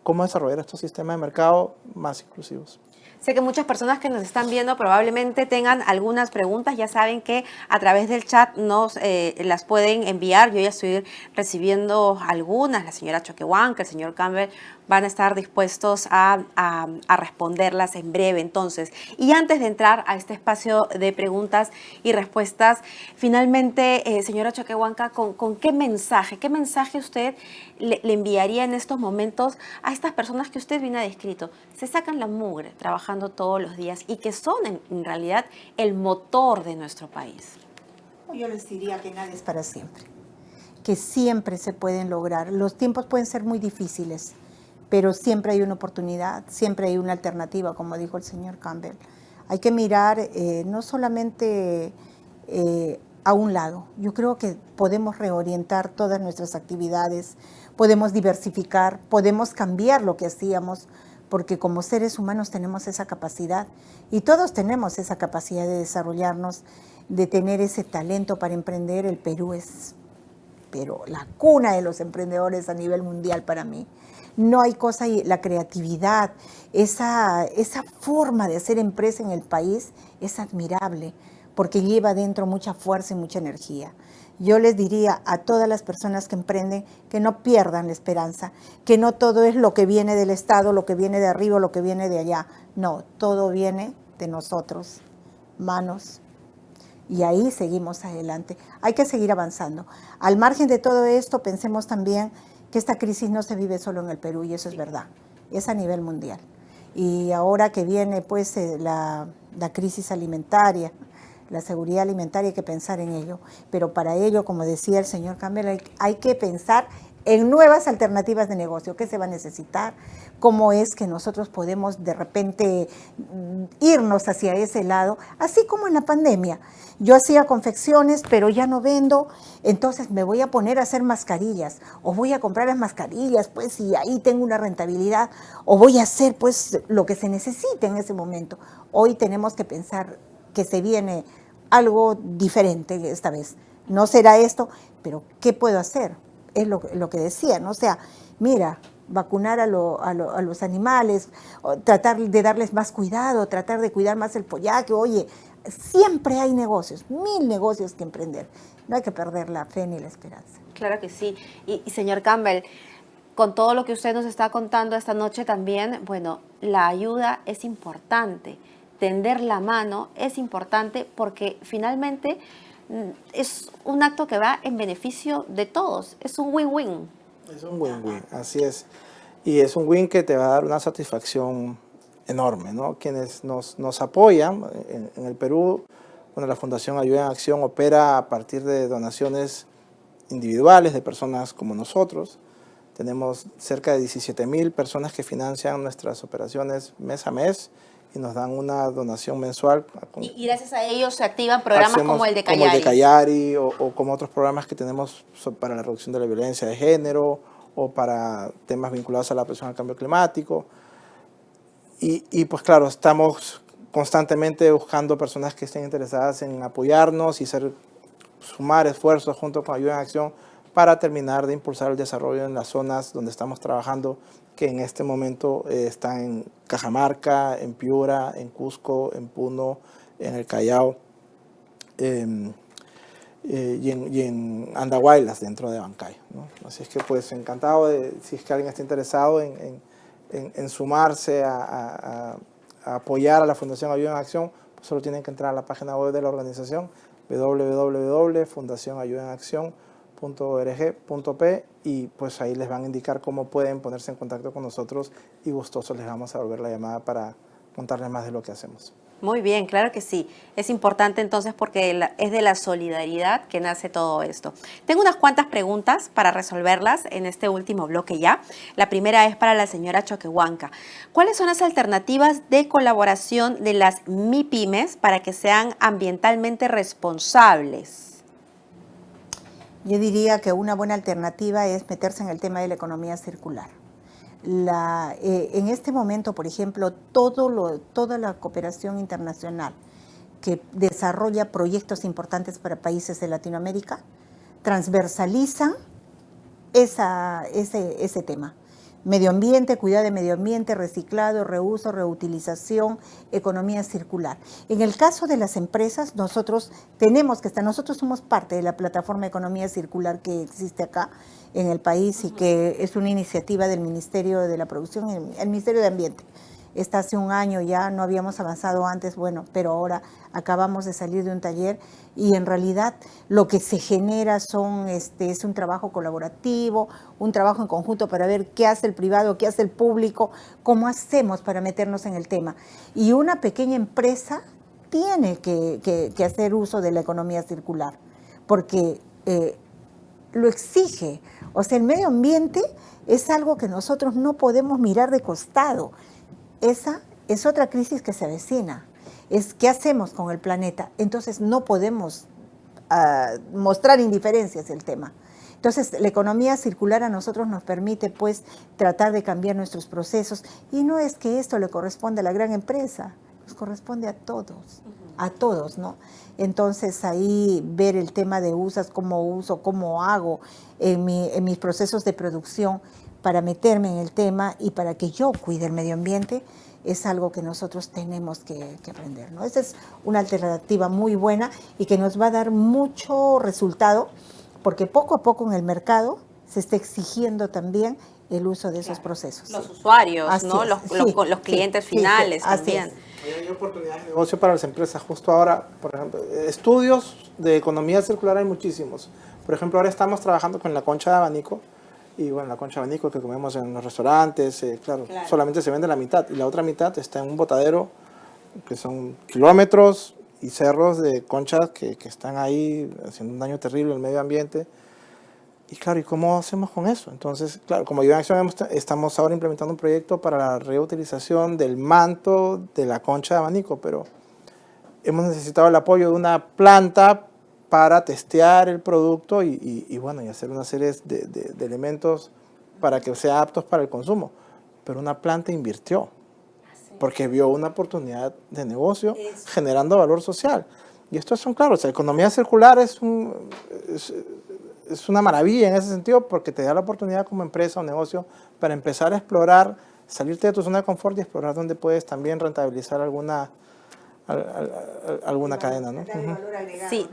cómo desarrollar estos sistemas de mercado más inclusivos. Sé que muchas personas que nos están viendo probablemente tengan algunas preguntas. Ya saben que a través del chat nos las pueden enviar. Yo ya estoy recibiendo algunas. La señora Choquehuanca, el señor Campbell van a estar dispuestos a responderlas en breve. Entonces, y antes de entrar a este espacio de preguntas y respuestas, finalmente, señora Choquehuanca, ¿con qué mensaje usted le enviaría en estos momentos a estas personas que usted bien ha descrito? Se sacan la mugre trabajando todos los días y que son en realidad el motor de nuestro país. Yo les diría que nada es para siempre, que siempre se pueden lograr. Los tiempos pueden ser muy difíciles, pero siempre hay una oportunidad, siempre hay una alternativa, como dijo el señor Campbell. Hay que mirar no solamente a un lado. Yo creo que podemos reorientar todas nuestras actividades, podemos diversificar, podemos cambiar lo que hacíamos, porque como seres humanos tenemos esa capacidad y todos tenemos esa capacidad de desarrollarnos, de tener ese talento para emprender. El Perú es la cuna de los emprendedores a nivel mundial para mí. No hay cosa, y la creatividad, esa forma de hacer empresa en el país es admirable, porque lleva dentro mucha fuerza y mucha energía. Yo les diría a todas las personas que emprenden que no pierdan la esperanza, que no todo es lo que viene del Estado, lo que viene de arriba, lo que viene de allá. No, todo viene de nosotros, manos. Y ahí seguimos adelante. Hay que seguir avanzando. Al margen de todo esto, pensemos también que esta crisis no se vive solo en el Perú, y eso es verdad, es a nivel mundial. Y ahora que viene pues la crisis alimentaria, la seguridad alimentaria, hay que pensar en ello. Pero para ello, como decía el señor Campbell, hay que pensar en nuevas alternativas de negocio. ¿Qué se va a necesitar? ¿Cómo es que nosotros podemos de repente irnos hacia ese lado? Así como en la pandemia. Yo hacía confecciones, pero ya no vendo, entonces me voy a poner a hacer mascarillas, o voy a comprar las mascarillas, pues, y ahí tengo una rentabilidad, o voy a hacer, pues, lo que se necesite en ese momento. Hoy tenemos que pensar que se viene algo diferente esta vez. No será esto, pero ¿qué puedo hacer? Es lo que decía, ¿no? O sea, mira, vacunar a los animales, tratar de darles más cuidado, tratar de cuidar más el follaje. Oye, siempre hay negocios, 1000 negocios que emprender. No hay que perder la fe ni la esperanza. Claro que sí. Y señor Campbell, con todo lo que usted nos está contando esta noche también, bueno, la ayuda es importante. Tender la mano es importante porque finalmente es un acto que va en beneficio de todos. Es un win-win. Es un win-win, así es. Y es un win que te va a dar una satisfacción enorme, ¿no? Quienes nos apoyan en el Perú, bueno, la Fundación Ayuda en Acción opera a partir de donaciones individuales de personas como nosotros. Tenemos cerca de 17,000 personas que financian nuestras operaciones mes a mes y nos dan una donación mensual. Y gracias a ellos se activan programas como el de Callari. Como el de Callari o como otros programas que tenemos para la reducción de la violencia de género o para temas vinculados a la presión al cambio climático. Y pues claro, estamos constantemente buscando personas que estén interesadas en apoyarnos y sumar esfuerzos junto con Ayuda en Acción para terminar de impulsar el desarrollo en las zonas donde estamos trabajando que en este momento están en Cajamarca, en Piura, en Cusco, en Puno, en el Callao y en Andahuaylas, dentro de Bancay, ¿no? Así es que pues encantado si es que alguien está interesado en sumarse a apoyar a la Fundación Ayuda en Acción, pues solo tienen que entrar a la página web de la organización www.fundacionayudaenaccion.org.p y pues ahí les van a indicar cómo pueden ponerse en contacto con nosotros y gustosos les vamos a volver la llamada para contarles más de lo que hacemos. Muy bien, claro que sí. Es importante entonces porque es de la solidaridad que nace todo esto. Tengo unas cuantas preguntas para resolverlas en este último bloque ya. La primera es para la señora Choquehuanca. ¿Cuáles son las alternativas de colaboración de las MIPYMES para que sean ambientalmente responsables? Yo diría que una buena alternativa es meterse en el tema de la economía circular. En este momento, por ejemplo, toda la cooperación internacional que desarrolla proyectos importantes para países de Latinoamérica transversalizan ese tema. Medio ambiente, cuidado de medio ambiente, reciclado, reuso, reutilización, economía circular. En el caso de las empresas, nosotros somos parte de la plataforma Economía Circular que existe acá en el país y que es una iniciativa del Ministerio de la Producción, el Ministerio de Ambiente. Está hace un año ya, no habíamos avanzado antes, bueno, pero ahora acabamos de salir de un taller y en realidad lo que se genera es un trabajo colaborativo, un trabajo en conjunto para ver qué hace el privado, qué hace el público, cómo hacemos para meternos en el tema. Y una pequeña empresa tiene que hacer uso de la economía circular, porque lo exige. O sea, el medio ambiente es algo que nosotros no podemos mirar de costado. Esa es otra crisis que se avecina. Es qué hacemos con el planeta. Entonces no podemos mostrar indiferencia hacia el tema. Entonces la economía circular a nosotros nos permite pues tratar de cambiar nuestros procesos y no es que esto le corresponde a la gran empresa, nos corresponde a todos, ¿no? Entonces ahí ver el tema de cómo hago en mis procesos de producción para meterme en el tema y para que yo cuide el medio ambiente, es algo que nosotros tenemos que aprender, ¿no? Esa es una alternativa muy buena y que nos va a dar mucho resultado, porque poco a poco en el mercado se está exigiendo también el uso de esos procesos. Los usuarios, así ¿no? Es. Los clientes finales también. Hay oportunidades de negocio para las empresas. Justo ahora, por ejemplo, estudios de economía circular hay muchísimos. Por ejemplo, ahora estamos trabajando con la concha de abanico. Y bueno, la concha de abanico que comemos en los restaurantes, claro, solamente se vende la mitad. Y la otra mitad está en un botadero que son kilómetros y cerros de conchas que están ahí haciendo un daño terrible al medio ambiente. Y claro, ¿y cómo hacemos con eso? Entonces, claro, como Ayuda en Acción estamos ahora implementando un proyecto para la reutilización del manto de la concha de abanico, pero hemos necesitado el apoyo de una planta para testear el producto y bueno, y hacer una serie de elementos para que sean aptos para el consumo. Pero una planta invirtió, porque vio una oportunidad de negocio generando valor social. Y estos son claros, la economía circular es una maravilla en ese sentido porque te da la oportunidad como empresa o negocio para empezar a explorar, salirte de tu zona de confort y explorar dónde puedes también rentabilizar alguna cadena, ¿no? Sí,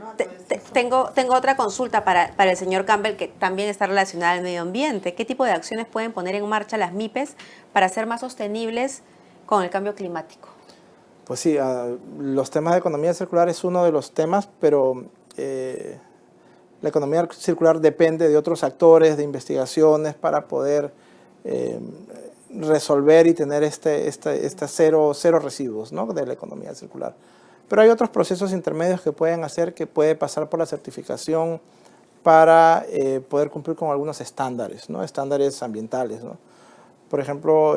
tengo otra consulta para el señor Campbell que también está relacionada al medio ambiente. ¿Qué tipo de acciones pueden poner en marcha las MIPES para ser más sostenibles con el cambio climático? Pues sí, los temas de economía circular es uno de los temas, pero la economía circular depende de otros actores, de investigaciones para poder resolver y tener cero residuos, ¿no? De la economía circular. Pero hay otros procesos intermedios que pueden hacer, que puede pasar por la certificación para poder cumplir con algunos estándares, ¿no? Estándares ambientales, ¿no? Por ejemplo,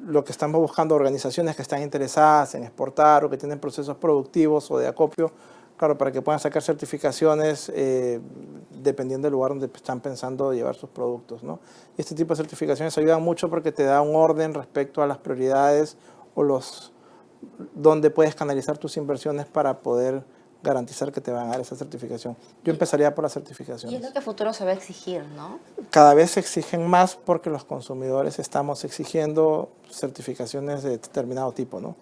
lo que estamos buscando organizaciones que están interesadas en exportar o que tienen procesos productivos o de acopio, claro, para que puedan sacar certificaciones dependiendo del lugar donde están pensando llevar sus productos, ¿no? Y este tipo de certificaciones ayudan mucho porque te da un orden respecto a las prioridades o donde puedes canalizar tus inversiones para poder garantizar que te van a dar esa certificación. Yo empezaría por las Y es certificaciones. lo que a futuro se va a exigir, ¿no? Cada vez se exigen más porque los consumidores estamos exigiendo certificaciones de determinado tipo, ¿no?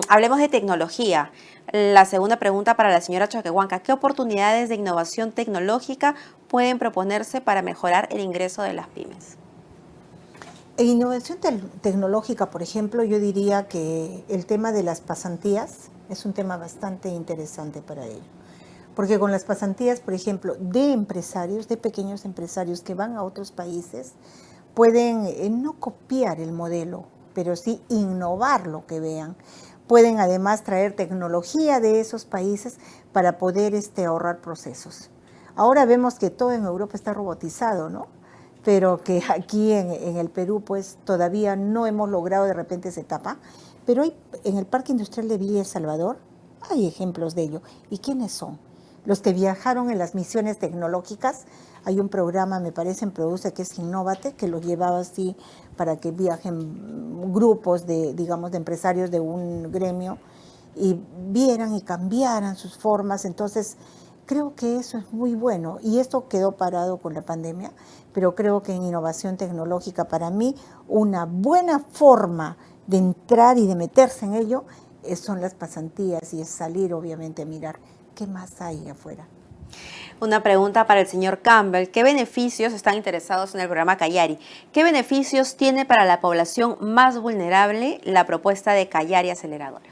Hablemos de tecnología. La segunda pregunta para la señora Choquehuanca. ¿Qué oportunidades de innovación tecnológica pueden proponerse para mejorar el ingreso de las pymes? En innovación tecnológica, por ejemplo, yo diría que el tema de las pasantías es un tema bastante interesante para ello. Porque con las pasantías, por ejemplo, de empresarios, de pequeños empresarios que van a otros países, pueden no copiar el modelo, pero sí innovar lo que vean. Pueden además traer tecnología de esos países para poder ahorrar procesos. Ahora vemos que todo en Europa está robotizado, ¿no? Pero que aquí en el Perú pues todavía no hemos logrado de repente esa etapa, pero en el Parque Industrial de Villa El Salvador hay ejemplos de ello. ¿Y quiénes son? Los que viajaron en las misiones tecnológicas. Hay un programa, me parece, en Produce, que es Innovate, que los llevaba así para que viajen grupos de, digamos, de empresarios de un gremio y vieran y cambiaran sus formas. Entonces, creo que eso es muy bueno y esto quedó parado con la pandemia, pero creo que en innovación tecnológica, para mí, una buena forma de entrar y de meterse en ello son las pasantías y es salir, obviamente, a mirar qué más hay afuera. Una pregunta para el señor Campbell. ¿Qué beneficios están interesados en el programa Callari? ¿Qué beneficios tiene para la población más vulnerable la propuesta de Callari Aceleradora?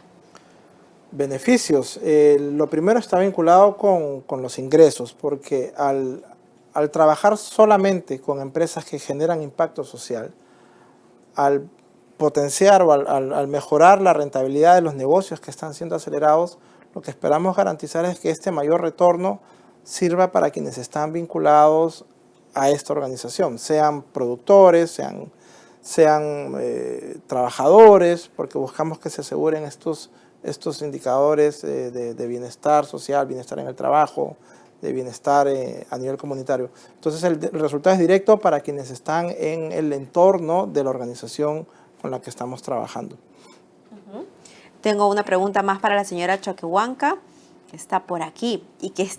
Beneficios. Lo primero está vinculado con los ingresos, porque al trabajar solamente con empresas que generan impacto social, al potenciar o al mejorar la rentabilidad de los negocios que están siendo acelerados, lo que esperamos garantizar es que este mayor retorno sirva para quienes están vinculados a esta organización, sean productores, sean trabajadores, porque buscamos que se aseguren estos indicadores de bienestar social, bienestar en el trabajo, de bienestar a nivel comunitario. Entonces el resultado es directo para quienes están en el entorno de la organización con la que estamos trabajando. Tengo una pregunta más para la señora Choquehuanca, que está por aquí y que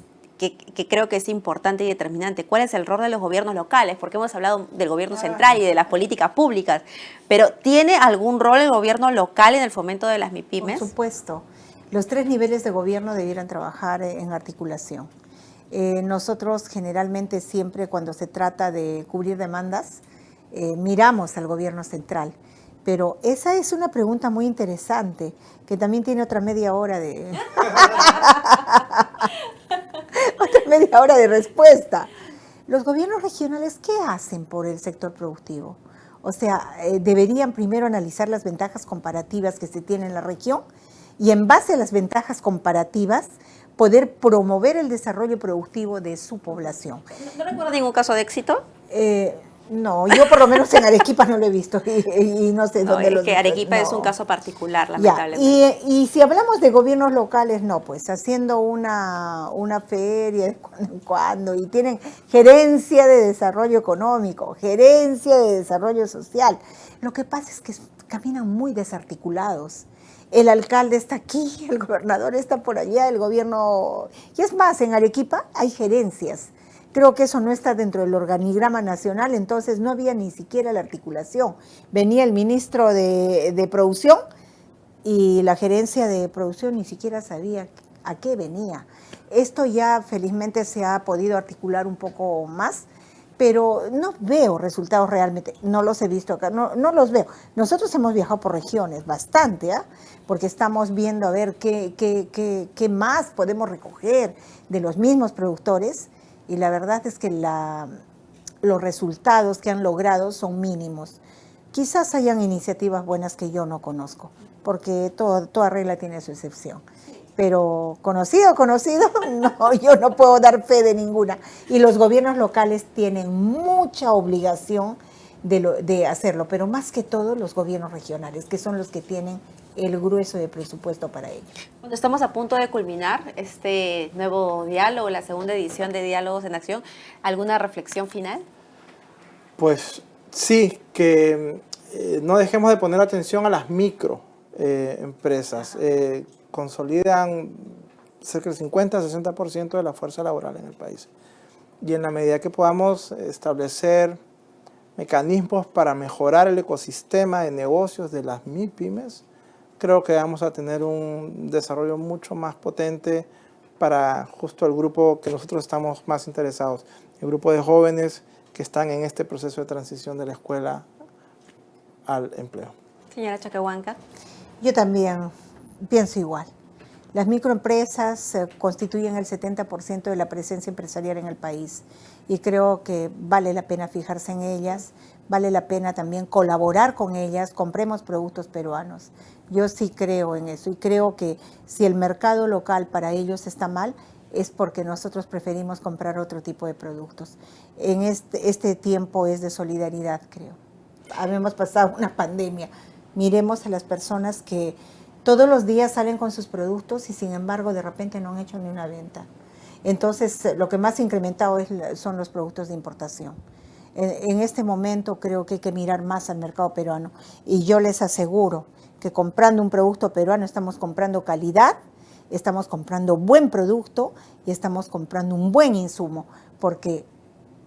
creo que es importante y determinante. ¿Cuál es el rol de los gobiernos locales? Porque hemos hablado del gobierno central y de las políticas públicas, pero ¿tiene algún rol el gobierno local en el fomento de las MIPYMES? Por supuesto. Los 3 niveles de gobierno debieran trabajar en articulación. Nosotros generalmente siempre cuando se trata de cubrir demandas, miramos al gobierno central. Pero esa es una pregunta muy interesante, que también tiene otra media hora de... otra media hora de respuesta. Los gobiernos regionales, ¿qué hacen por el sector productivo? O sea, deberían primero analizar las ventajas comparativas que se tienen en la región y en base a las ventajas comparativas poder promover el desarrollo productivo de su población. ¿No recuerda ningún caso de éxito? No, yo por lo menos en Arequipa no lo he visto y no sé dónde lo he visto. Arequipa no. Es un caso particular, lamentablemente. Ya, y si hablamos de gobiernos locales, no, pues haciendo una feria de cuando en cuando y tienen gerencia de desarrollo económico, gerencia de desarrollo social. Lo que pasa es que caminan muy desarticulados. El alcalde está aquí, el gobernador está por allá, el gobierno... Y es más, en Arequipa hay gerencias. Creo que eso no está dentro del organigrama nacional, entonces no había ni siquiera la articulación. Venía el ministro de producción y la gerencia de producción ni siquiera sabía a qué venía. Esto ya felizmente se ha podido articular un poco más, pero no veo resultados realmente, no los he visto acá, no los veo. Nosotros hemos viajado por regiones bastante, porque estamos viendo a ver qué más podemos recoger de los mismos productores. Y la verdad es que los resultados que han logrado son mínimos. Quizás hayan iniciativas buenas que yo no conozco, porque toda regla tiene su excepción. Pero conocido, no, yo no puedo dar fe de ninguna. Y los gobiernos locales tienen mucha obligación de hacerlo, pero más que todo los gobiernos regionales, que son los que tienen el grueso de presupuesto para ello. Cuando estamos a punto de culminar este nuevo diálogo, la segunda edición de Diálogos en Acción, ¿alguna reflexión final? Pues sí, que no dejemos de poner atención a las microempresas. consolidan cerca del 50-60% de la fuerza laboral en el país. Y en la medida que podamos establecer mecanismos para mejorar el ecosistema de negocios de las MIPYMES, creo que vamos a tener un desarrollo mucho más potente para justo el grupo que nosotros estamos más interesados, el grupo de jóvenes que están en este proceso de transición de la escuela al empleo. Señora Choquehuanca. Yo también pienso igual. Las microempresas constituyen el 70% de la presencia empresarial en el país y creo que vale la pena fijarse en ellas, vale la pena también colaborar con ellas, compremos productos peruanos. Yo sí creo en eso y creo que si el mercado local para ellos está mal, es porque nosotros preferimos comprar otro tipo de productos. En este tiempo es de solidaridad, creo. Habíamos pasado una pandemia. Miremos a las personas que todos los días salen con sus productos y sin embargo de repente no han hecho ni una venta. Entonces lo que más ha incrementado son los productos de importación. En este momento creo que hay que mirar más al mercado peruano y yo les aseguro que comprando un producto peruano estamos comprando calidad, estamos comprando buen producto y estamos comprando un buen insumo porque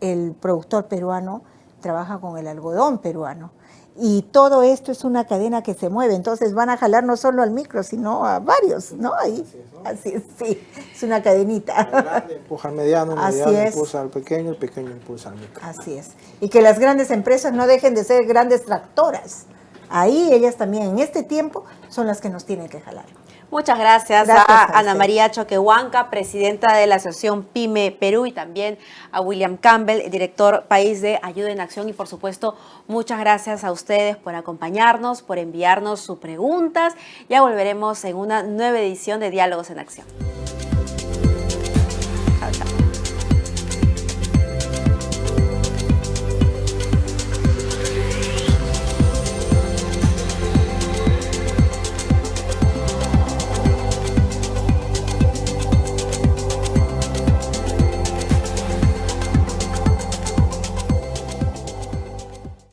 el productor peruano trabaja con el algodón peruano. Y todo esto es una cadena que se mueve, entonces van a jalar no solo al micro, sino a varios, ¿no? Ahí, así es, sí, es una cadenita. El grande empuja al mediano, el mediano impulsa al pequeño, el pequeño impulsa al micro. Así es. Y que las grandes empresas no dejen de ser grandes tractoras. Ahí ellas también, en este tiempo, son las que nos tienen que jalar. Muchas gracias a Ana María Choquehuanca, presidenta de la Asociación PYME Perú, y también a William Campbell, director país de Ayuda en Acción. Y por supuesto, muchas gracias a ustedes por acompañarnos, por enviarnos sus preguntas. Ya volveremos en una nueva edición de Diálogos en Acción. Chao, chao.